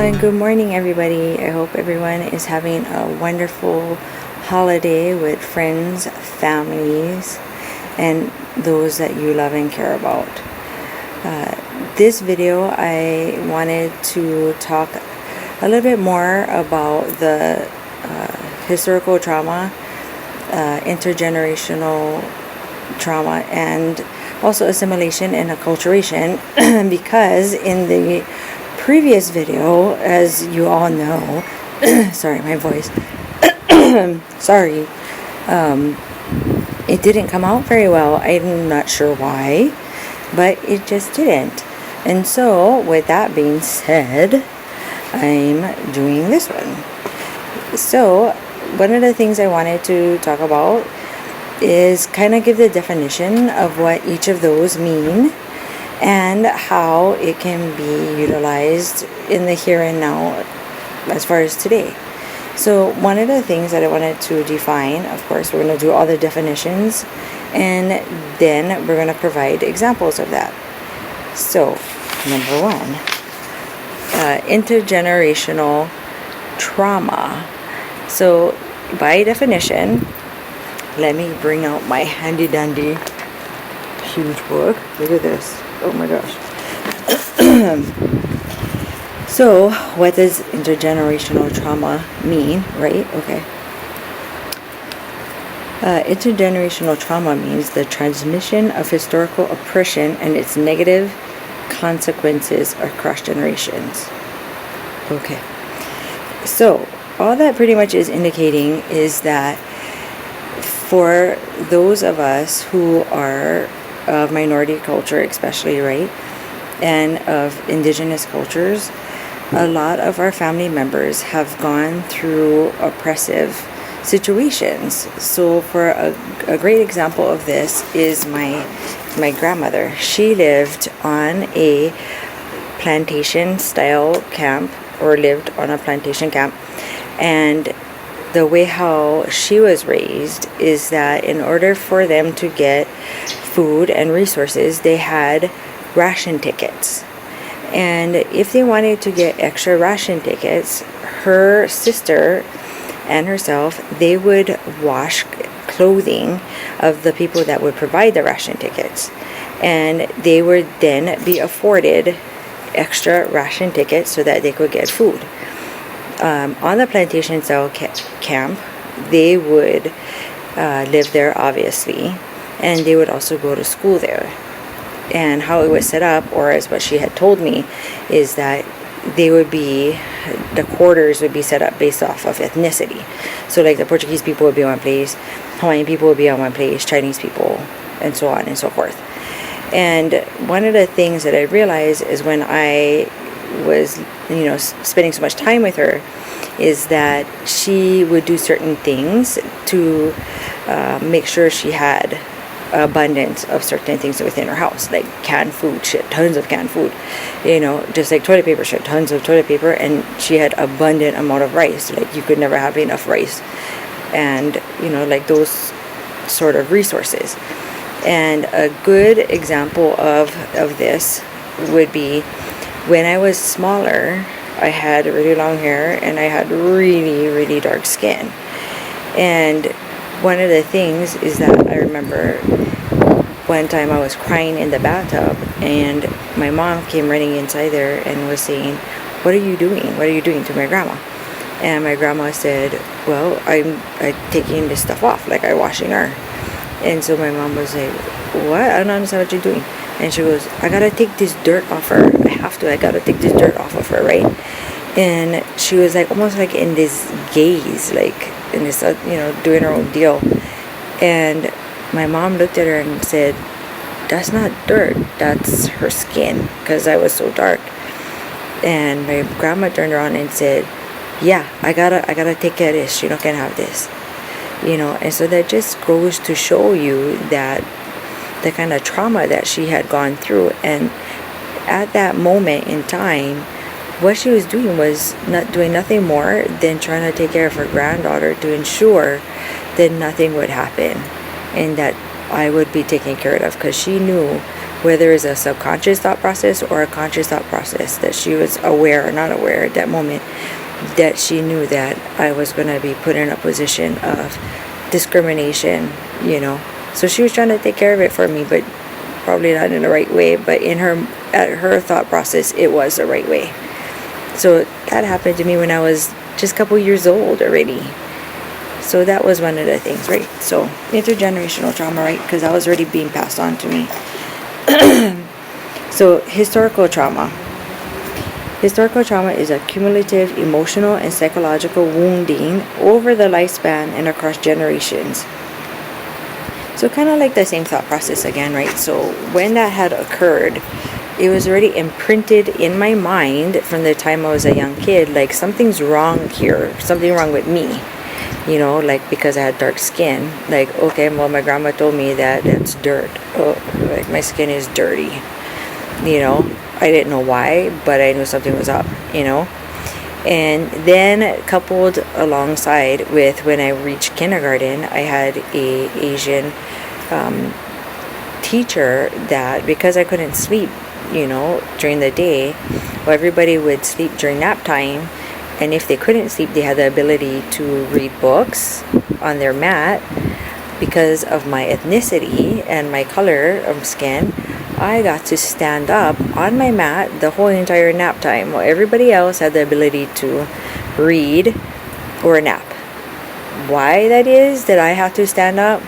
Good morning, everybody. I hope everyone is having a wonderful holiday with friends, families, and those that you love and care about. This video, I wanted to talk a little bit more about the historical trauma, intergenerational trauma, and also assimilation and acculturation because in the previous video, as you all know, sorry, my voice, sorry, it didn't come out very well. I'm not sure why, but it just didn't. And so, with that being said, I'm doing this one. So, one of the things I wanted to talk about is kind of give the definition of what each of those mean and how it can be utilized in the here and now as far as today. So one of the things that I wanted to define, of course, we're going to do all the definitions and then we're going to provide examples of that. So, number one, intergenerational trauma. So by definition, let me bring out my handy dandy huge book. Look at this. Oh my gosh. So, what does intergenerational trauma mean, right? Okay. Intergenerational trauma means the transmission of historical oppression and its negative consequences across generations. Okay. So, all that pretty much is indicating is that for those of us who are of minority culture, especially, right, and of indigenous cultures, a lot of our family members have gone through oppressive situations. So for a great example of this is my grandmother. She lived on a plantation style camp, or lived on a plantation camp, and the way how she was raised is that in order for them to get food and resources, they had ration tickets. And if they wanted to get extra ration tickets, her sister and herself, they would wash clothing of the people that would provide the ration tickets. And they would then be afforded extra ration tickets so that they could get food. On the plantation style camp, they would live there, obviously, and they would also go to school there. And how it was set up, or as what she had told me, is that the quarters would be set up based off of ethnicity. So like the Portuguese people would be on one place, Hawaiian people would be on one place, Chinese people, and so on and so forth. And one of the things that I realized is when I was, spending so much time with her, is that she would do certain things to make sure she had abundance of certain things within her house, like canned food. She had tons of canned food, just like toilet paper. She had tons of toilet paper, and she had abundant amount of rice. Like you could never have enough rice, and like those sort of resources. And a good example of this would be when I was smaller. I had really long hair and I had really, really dark skin. And one of the things is that I remember one time I was crying in the bathtub and my mom came running inside there and was saying, "What are you doing? What are you doing?" to my grandma. And my grandma said, "Well, I'm taking this stuff off, like I'm washing her." And so my mom was like, "What? I don't understand what you're doing." And she goes, "I gotta take this dirt off her. I gotta take this dirt off of her, right?" And she was like, almost like in this gaze, like in this, doing her own deal. And my mom looked at her and said, "That's not dirt, that's her skin," because I was so dark. And my grandma turned around and said, "Yeah, I gotta take care of this. She don't can have this." And so that just goes to show you that the kind of trauma that she had gone through. And at that moment in time, what she was doing was not doing nothing more than trying to take care of her granddaughter to ensure that nothing would happen and that I would be taken care of, because she knew whether it's a subconscious thought process or a conscious thought process, that she was aware or not aware at that moment, that she knew that I was going to be put in a position of discrimination, So she was trying to take care of it for me, but probably not in the right way. But at her thought process, it was the right way. So that happened to me when I was just a couple years old already. So that was one of the things, right? So intergenerational trauma, right? Because that was already being passed on to me. So historical trauma. Historical trauma is a cumulative emotional and psychological wounding over the lifespan and across generations. So kind of like the same thought process again, right? So when that had occurred, it was already imprinted in my mind from the time I was a young kid, like something's wrong here, something wrong with me, like because I had dark skin. Like, okay, well, my grandma told me that it's dirt. Oh, like my skin is dirty, I didn't know why, but I knew something was up, And then coupled alongside with when I reached kindergarten, I had a Asian teacher that, because I couldn't sleep, during the day, well, everybody would sleep during nap time. And if they couldn't sleep, they had the ability to read books on their mat. Because of my ethnicity and my color of skin, I got to stand up on my mat the whole entire nap time, while everybody else had the ability to read or nap. Why that is that I have to stand up,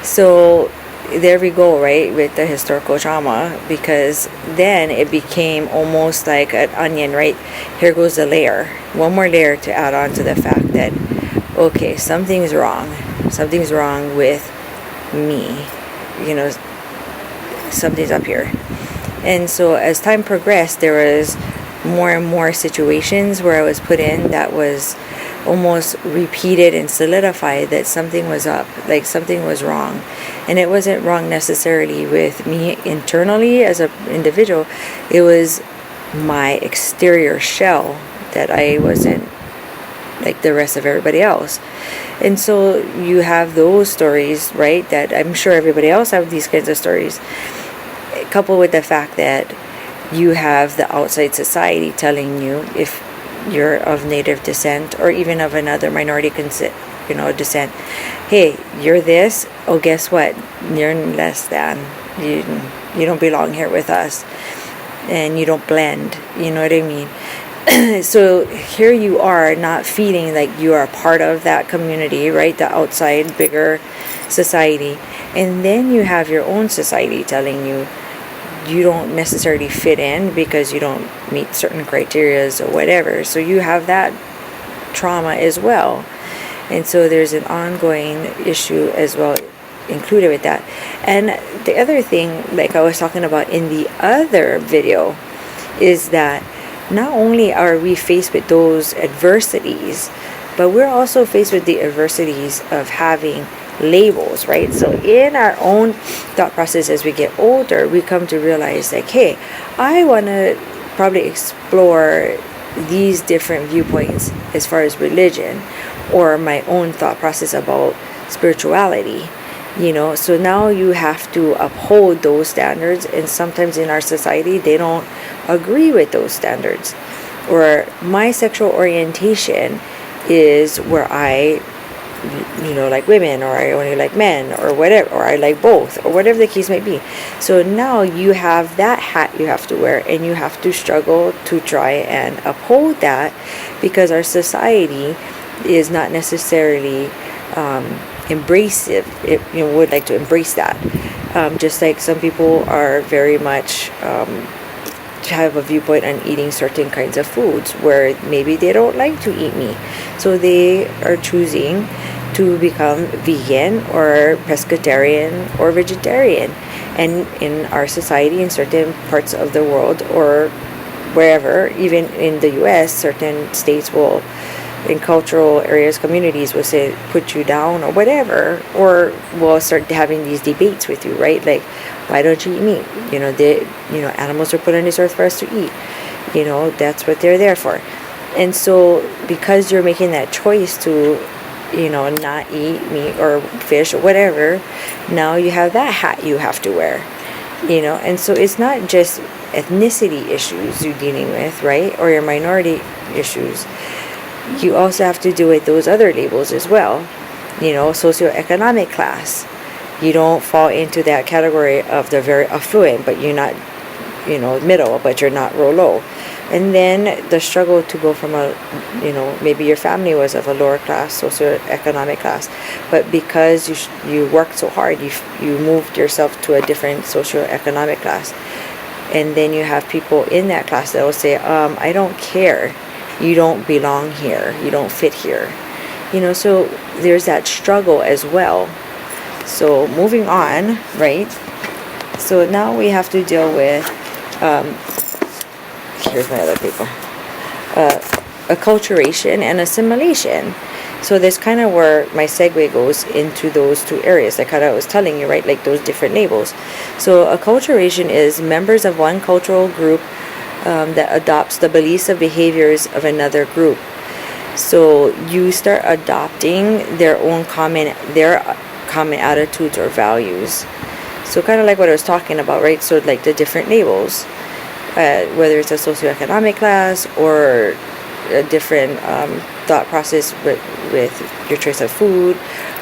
so there we go, right, with the historical trauma, because then it became almost like an onion, right? Here goes the layer, one more layer to add on to the fact that, okay, something's wrong with me, something's up here. And so as time progressed, there was more and more situations where I was put in that was almost repeated and solidified that something was up, like something was wrong. And it wasn't wrong necessarily with me internally as an individual. It was my exterior shell that I wasn't like the rest of everybody else. And so you have those stories, right, that I'm sure everybody else have these kinds of stories, coupled with the fact that you have the outside society telling you, if you're of native descent or even of another minority descent, hey, you're this, oh, guess what, you're less than, you don't belong here with us, and you don't blend, you know what I mean? So here you are, not feeling like you are part of that community, right, the outside bigger society, and then you have your own society telling you you don't necessarily fit in because you don't meet certain criterias or whatever. So you have that trauma as well. And so there's an ongoing issue as well included with that. And the other thing, like I was talking about in the other video, is that not only are we faced with those adversities, but we're also faced with the adversities of having labels, right? So in our own thought process as we get older, we come to realize like, hey, I want to probably explore these different viewpoints as far as religion or my own thought process about spirituality, so now you have to uphold those standards, and sometimes in our society they don't agree with those standards. Or my sexual orientation is where I like women, or I only like men, or whatever, or I like both, or whatever the case might be. So now you have that hat you have to wear, and you have to struggle to try and uphold that, because our society is not necessarily embracive. It would like to embrace that, just like some people are very much have a viewpoint on eating certain kinds of foods where maybe they don't like to eat meat, so they are choosing to become vegan or pescatarian or vegetarian. And in our society, in certain parts of the world or wherever, even in the US, certain states will, in cultural areas, communities will say, put you down or whatever, or will start having these debates with you, right? Like, why don't you eat meat? Animals are put on this earth for us to eat. That's what they're there for. And so because you're making that choice to not eat meat or fish or whatever, now you have that hat you have to wear, and so it's not just ethnicity issues you're dealing with, right, or your minority issues. You also have to deal with those other labels as well, socioeconomic class. You don't fall into that category of the very affluent, but you're not, middle, but you're not real low. And then the struggle to go from maybe your family was of a lower class, socioeconomic class, but because you worked so hard, you moved yourself to a different socioeconomic class. And then you have people in that class that will say, I don't care. You don't belong here. You don't fit here. So there's that struggle as well. So moving on, right? So now we have to deal with, here's my other paper, acculturation and assimilation. So this kind of where my segue goes into those two areas, like how I was telling you, right? Like those different labels. So acculturation is members of one cultural group that adopts the beliefs and behaviors of another group. So you start adopting their common attitudes or values. So kind of like what I was talking about, right? So like the different labels, whether it's a socioeconomic class or a different thought process with your choice of food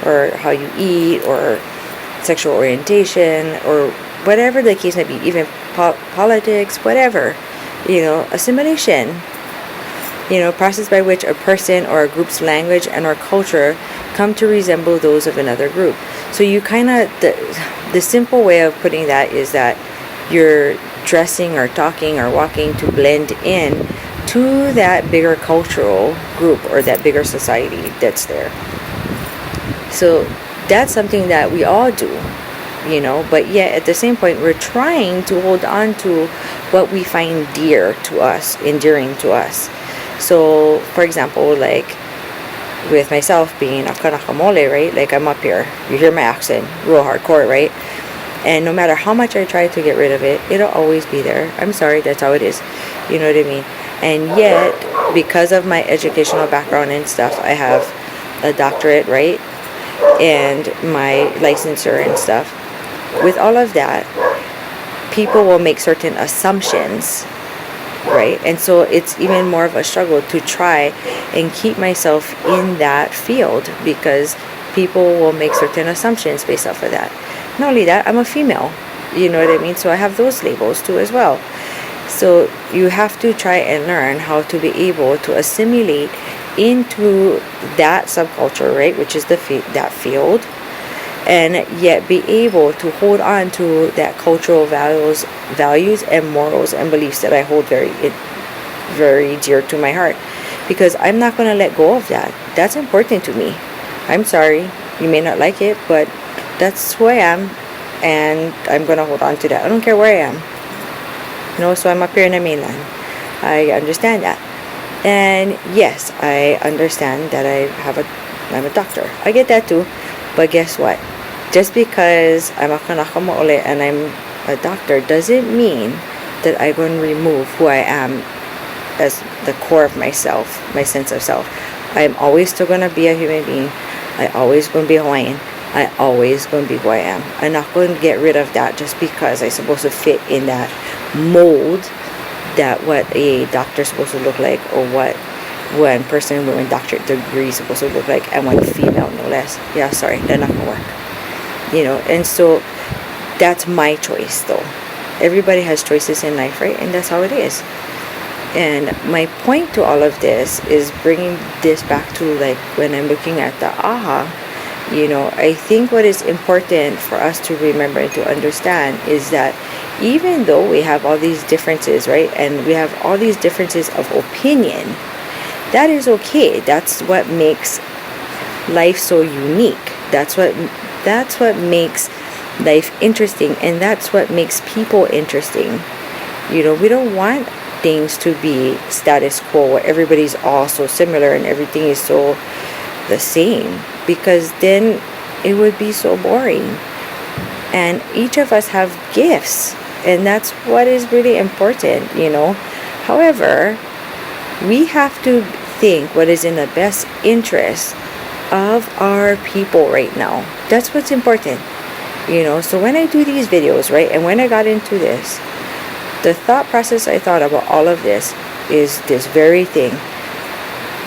or how you eat or sexual orientation or whatever the case may be, even politics, whatever, assimilation, process by which a person or a group's language and or culture come to resemble those of another group. So you kind of, the simple way of putting that is that you're dressing or talking or walking to blend in to that bigger cultural group or that bigger society that's there. So that's something that we all do, but yet at the same point we're trying to hold on to what we find dear to us, endearing to us. So for example, like with myself being a Kanakamole, right? Like I'm up here, you hear my accent, real hardcore, right? And no matter how much I try to get rid of it, it'll always be there. I'm sorry, that's how it is. You know what I mean? And yet, because of my educational background and stuff, I have a doctorate, right? And my licensure and stuff. With all of that, people will make certain assumptions, right? And so it's even more of a struggle to try and keep myself in that field because people will make certain assumptions based off of that. Not only that, I'm a female, you know what I mean? So I have those labels too as well. So you have to try and learn how to be able to assimilate into that subculture, right? Which is that field, and yet be able to hold on to that cultural values and morals and beliefs that I hold very, very dear to my heart, because I'm not going to let go of that. That's important to me. I'm sorry, you may not like it, but that's who I am, and I'm going to hold on to that. I don't care where I am. So I'm up here in the mainland. I understand that. And yes, I understand that I'm a doctor. I get that too. But guess what? Just because I'm a Kanakamo'ole and I'm a doctor doesn't mean that I'm going to remove who I am as the core of myself, my sense of self. I'm always still going to be a human being. I always going to be Hawaiian. I always going to be who I am. I'm not going to get rid of that just because I'm supposed to fit in that mold that what a doctor is supposed to look like, or what one person with a doctorate degree is supposed to look like, and one female no less. Yeah, sorry, that's not going to work. And so that's my choice though. Everybody has choices in life, right? And that's how it is. And my point to all of this is bringing this back to like when I'm looking at the aha. I think what is important for us to remember and to understand is that even though we have all these differences, right, and we have all these differences of opinion, that is okay. That's what makes life so unique. That's what makes life interesting, and that's what makes people interesting. We don't want things to be status quo where everybody's all so similar and everything is so the same, because then it would be so boring. And each of us have gifts, and that's what is really important. However, we have to think what is in the best interest of our people right now. That's what's important. So when I do these videos, right, and when I got into this, the thought process I thought about all of this is this very thing.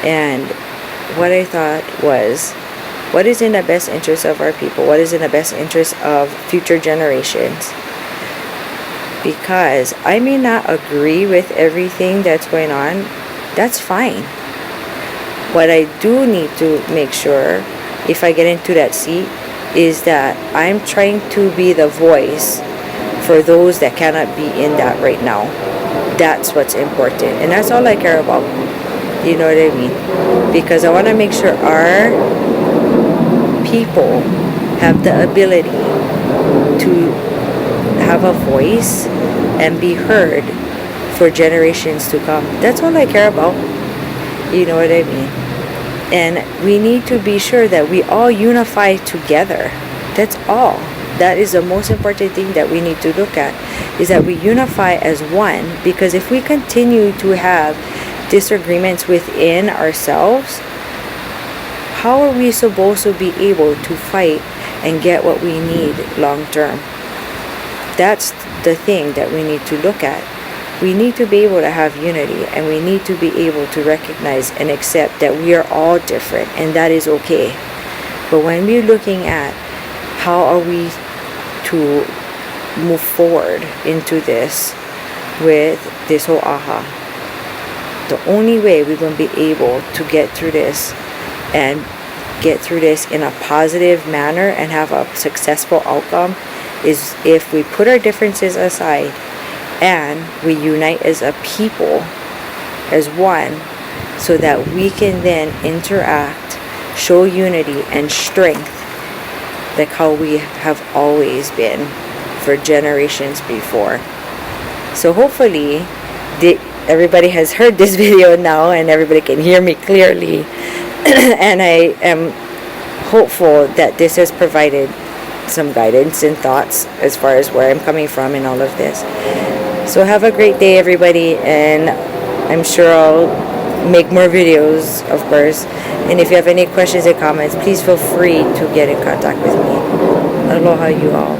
And what I thought was, what is in the best interest of our people? What is in the best interest of future generations? Because I may not agree with everything that's going on. That's fine. What I do need to make sure, if I get into that seat, is that I'm trying to be the voice for those that cannot be in that right now. That's what's important. And that's all I care about. You know what I mean? Because I want to make sure our people have the ability to have a voice and be heard for generations to come. That's all I care about. You know what I mean? And we need to be sure that we all unify together. That's all. That is the most important thing that we need to look at, is that we unify as one. Because if we continue to have disagreements within ourselves, how are we supposed to be able to fight and get what we need long term? That's the thing that we need to look at. We need to be able to have unity, and we need to be able to recognize and accept that we are all different, and that is okay. But when we're looking at how are we to move forward into this with this whole the only way we're going to be able to get through this and get through this in a positive manner and have a successful outcome is if we put our differences aside and we unite as a people, as one, so that we can then interact, show unity and strength like how we have always been for generations before. So hopefully everybody has heard this video now and everybody can hear me clearly. And I am hopeful that this has provided some guidance and thoughts as far as where I'm coming from in all of this. So have a great day, everybody, and I'm sure I'll make more videos, of course. And if you have any questions or comments, please feel free to get in contact with me. Aloha, you all.